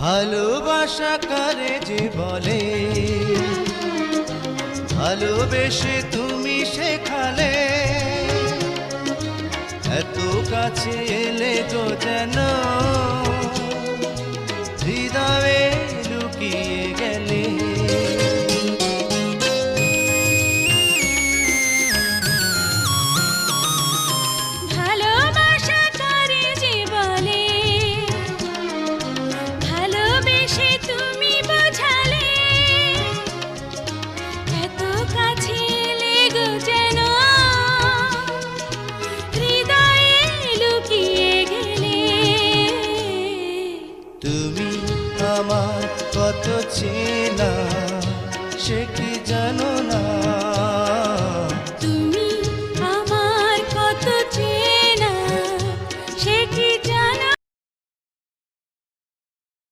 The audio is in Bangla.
ভালোবাসা কারে যে বলে, ভালোবেসে তুমি শেখালে, এত কাছে এলে গো যেন হৃদয়ে লুকিয়ে গেলে। আমার কত চেনা সে কি